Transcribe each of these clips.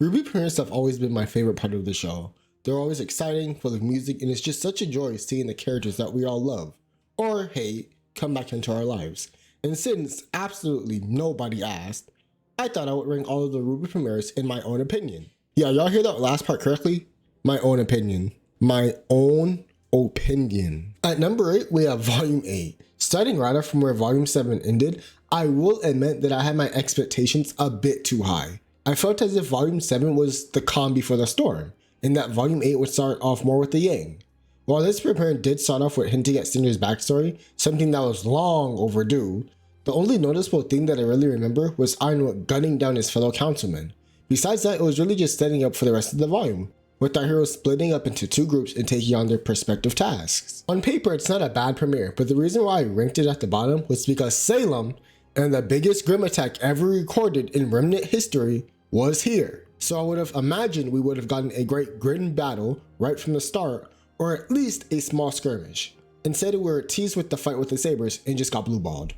RWBY Premiers have always been my favorite part of the show. They're always exciting, full of music, and it's just such a joy seeing the characters that we all love, or hate, come back into our lives. And since absolutely nobody asked, I thought I would rank all of the RWBY Premiers in my own opinion. Yeah, y'all hear that last part correctly? My own opinion. My own opinion. At number 8, we have Volume 8. Starting right off from where Volume 7 ended, I will admit that I had my expectations a bit too high. I felt as if Volume 7 was the calm before the storm, and that Volume 8 would start off more with the yang. While this premiere did start off with hinting at Cinder's backstory, something that was long overdue, the only noticeable thing that I really remember was Ironwood gunning down his fellow councilmen. Besides that, it was really just setting up for the rest of the volume, with our heroes splitting up into two groups and taking on their respective tasks. On paper, it's not a bad premiere, but the reason why I ranked it at the bottom was because Salem, and the biggest Grim attack ever recorded in Remnant history, was here. So I would have imagined we would have gotten a great Grim battle right from the start, or at least a small skirmish. Instead, we were teased with the fight with the sabers and just got blue-balled.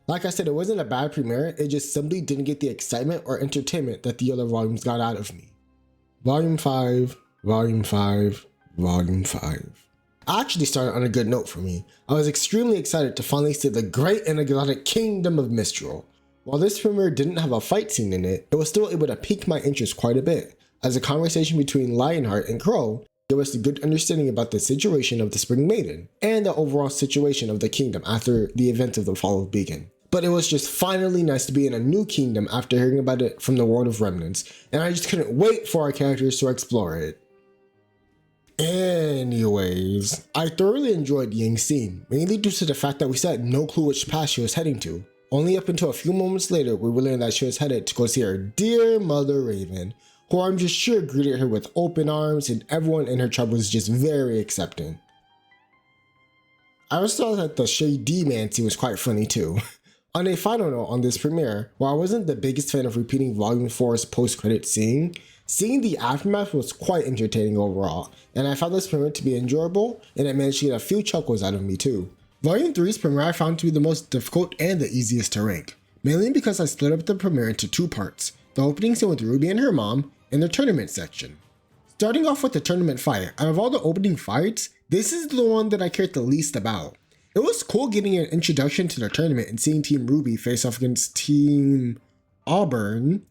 Like I said, it wasn't a bad premiere, it just simply didn't get the excitement or entertainment that the other volumes got out of me. Volume 5, Volume 5, Volume 5. I actually started on a good note for me. I was extremely excited to finally see the great and exotic Kingdom of Mistral. While this premiere didn't have a fight scene in it, it was still able to pique my interest quite a bit, as a conversation between Lionheart and Crow gave us a good understanding about the situation of the Spring Maiden, and the overall situation of the kingdom after the events of the fall of Beacon. But it was just finally nice to be in a new kingdom after hearing about it from the world of Remnants, and I just couldn't wait for our characters to explore it. Anyways, I thoroughly enjoyed Ying's scene, mainly due to the fact that we still had no clue which path she was heading to. Only up until a few moments later we would learn that she was headed to go see her dear mother Raven, who I'm just sure greeted her with open arms, and everyone in her tribe was just very accepting. I also thought that the Shady Man scene was quite funny too. On a final note on this premiere, while I wasn't the biggest fan of repeating Volume 4's post-credit scene, seeing the aftermath was quite entertaining overall, and I found this premiere to be enjoyable, and it managed to get a few chuckles out of me too. Volume 3's premiere I found to be the most difficult and the easiest to rank, mainly because I split up the premiere into two parts, the opening scene with Ruby and her mom, and the tournament section. Starting off with the tournament fight, out of all the opening fights, this is the one that I cared the least about. It was cool getting an introduction to the tournament and seeing Team RWBY face off against Team Auburn,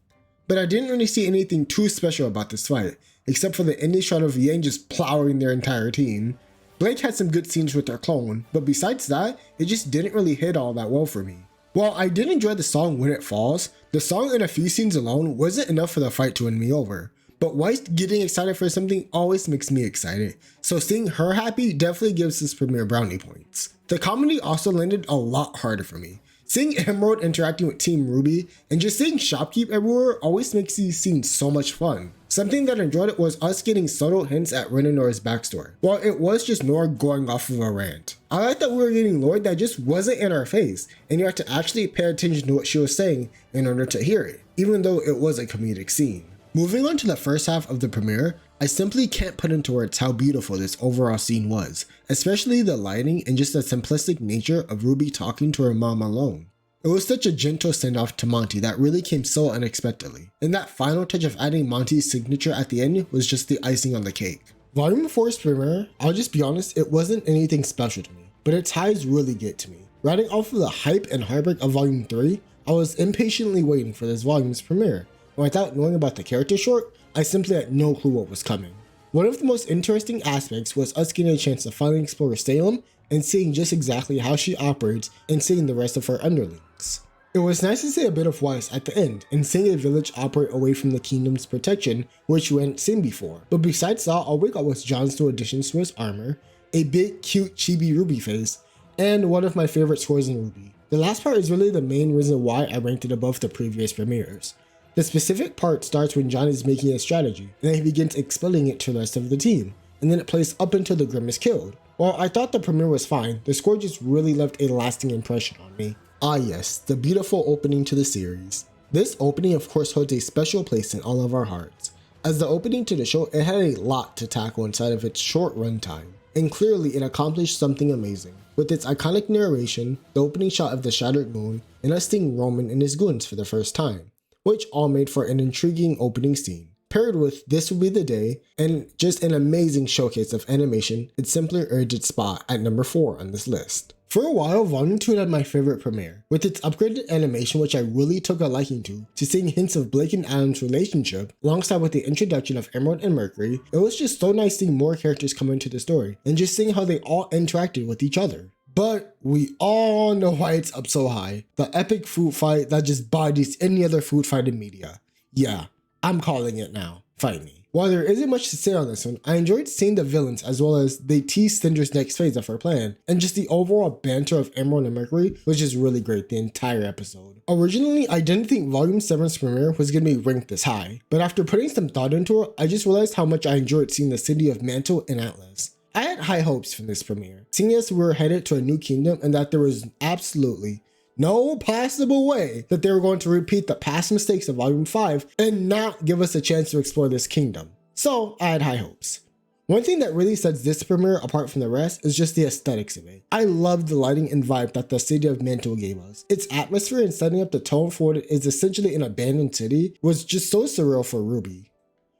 but I didn't really see anything too special about this fight, except for the ending shot of Yang just plowing their entire team. Blake had some good scenes with their clone, but besides that, it just didn't really hit all that well for me. While I did enjoy the song When It Falls, the song and a few scenes alone wasn't enough for the fight to win me over. But Weiss getting excited for something always makes me excited, so seeing her happy definitely gives this premiere brownie points. The comedy also landed a lot harder for me. Seeing Emerald interacting with Team RWBY and just seeing Shopkeep everywhere always makes these scenes so much fun. Something that I enjoyed was us getting subtle hints at Ren and Nora's backstory, while it was just Nora going off of a rant. I like that we were getting lore that just wasn't in our face, and you had to actually pay attention to what she was saying in order to hear it, even though it was a comedic scene. Moving on to the first half of the premiere, I simply can't put into words how beautiful this overall scene was, especially the lighting and just the simplistic nature of Ruby talking to her mom alone. It was such a gentle send-off to Monty that really came so unexpectedly, and that final touch of adding Monty's signature at the end was just the icing on the cake. Volume 4's premiere, I'll just be honest, it wasn't anything special to me, but its highs really get to me. Riding off of the hype and heartbreak of Volume 3, I was impatiently waiting for this volume's premiere. Without knowing about the character short, I simply had no clue what was coming. One of the most interesting aspects was us getting a chance to finally explore Salem and seeing just exactly how she operates and seeing the rest of her underlings. It was nice to see a bit of Weiss at the end and seeing a village operate away from the kingdom's protection, which we hadn't seen before. But besides that, all we got was John's new additions to his armor, a big cute chibi Ruby face, and one of my favorite scores in RWBY. The last part is really the main reason why I ranked it above the previous premieres. The specific part starts when John is making a strategy, and then he begins explaining it to the rest of the team, and then it plays up until the Grim is killed. While I thought the premiere was fine, the score just really left a lasting impression on me. Ah yes, the beautiful opening to the series. This opening of course holds a special place in all of our hearts. As the opening to the show, it had a lot to tackle inside of its short runtime, and clearly it accomplished something amazing. With its iconic narration, the opening shot of the shattered moon, and us seeing Roman and his goons for the first time, which all made for an intriguing opening scene. paired with This Will Be the Day, and just an amazing showcase of animation, it simply earned its spot at number 4 on this list. For a while, Volume 2 had my favorite premiere, with its upgraded animation which I really took a liking to seeing hints of Blake and Adam's relationship, alongside with the introduction of Emerald and Mercury. It was just so nice seeing more characters come into the story, and just seeing how they all interacted with each other. But we all know why it's up so high. The epic food fight that just bodies any other food fight in media. Yeah, I'm calling it now. Fight me. While there isn't much to say on this one, I enjoyed seeing the villains as well as they teased Cinder's next phase of her plan, and just the overall banter of Emerald and Mercury was just really great the entire episode. Originally, I didn't think Volume 7's premiere was going to be ranked this high, but after putting some thought into it, I just realized how much I enjoyed seeing the city of Mantle and Atlas. I had high hopes from this premiere, seeing as we were headed to a new kingdom and that there was absolutely no possible way that they were going to repeat the past mistakes of Volume 5 and not give us a chance to explore this kingdom. So I had high hopes. One thing that really sets this premiere apart from the rest is just the aesthetics of it. I loved the lighting and vibe that the city of Mantle gave us. Its atmosphere and setting up the tone for what is essentially an abandoned city was just so surreal for RWBY.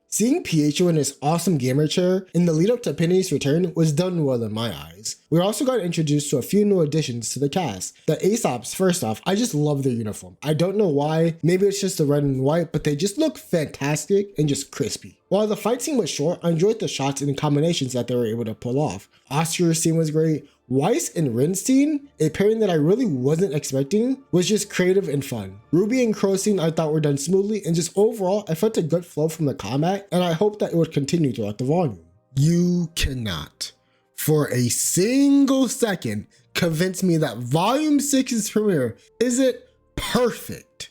Seeing Pietro in his awesome gamer chair in the lead up to Penny's return was done well in my eyes. We also got introduced to a few new additions to the cast. The Aesops, first off, I just love their uniform. I don't know why, maybe it's just the red and white, but they just look fantastic and just crispy. While the fight scene was short, I enjoyed the shots and the combinations that they were able to pull off. Oscar's scene was great. Weiss and Rin's scene, a pairing that I really wasn't expecting, was just creative and fun. RWBY and Crow's scene I thought were done smoothly, and just overall, I felt a good flow from the combat, and I hope that it would continue throughout the volume. You cannot, for a single second, convince me that Volume 6's premiere isn't perfect.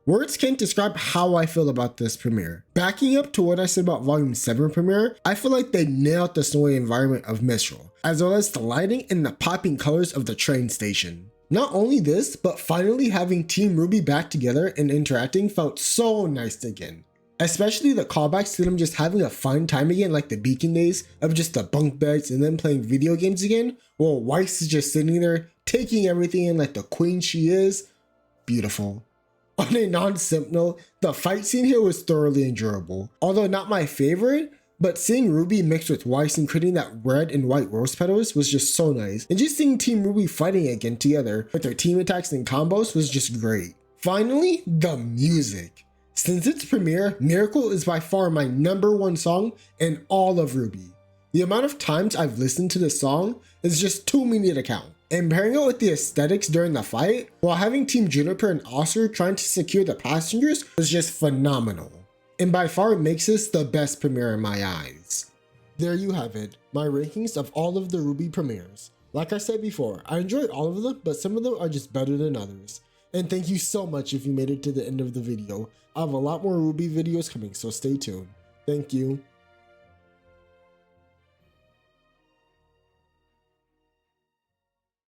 Words can't describe how I feel about this premiere. Backing up to what I said about Volume 7 premiere, I feel like they nailed the snowy environment of Mistral, as well as the lighting and the popping colors of the train station. Not only this, but finally having Team RWBY back together and interacting felt so nice again. Especially the callbacks to them just having a fun time again, like the Beacon days of just the bunk beds and then playing video games again, while Weiss is just sitting there taking everything in like the queen she is. Beautiful. On a non-simp note, the fight scene here was thoroughly enjoyable. Although not my favorite, but seeing RWBY mixed with Weiss and creating that red and white rose petals was just so nice. And just seeing Team RWBY fighting again together with their team attacks and combos was just great. Finally, the music. Since its premiere, Miracle is by far my #1 song in all of RWBY. The amount of times I've listened to this song is just too many to count. And pairing it with the aesthetics during the fight, while having Team Juniper and Oscar trying to secure the passengers, was just phenomenal. And by far makes this the best premiere in my eyes. There you have it, my rankings of all of the RWBY premieres. Like I said before, I enjoyed all of them, but some of them are just better than others. And thank you so much if you made it to the end of the video. I have a lot more RWBY videos coming, so stay tuned. Thank you.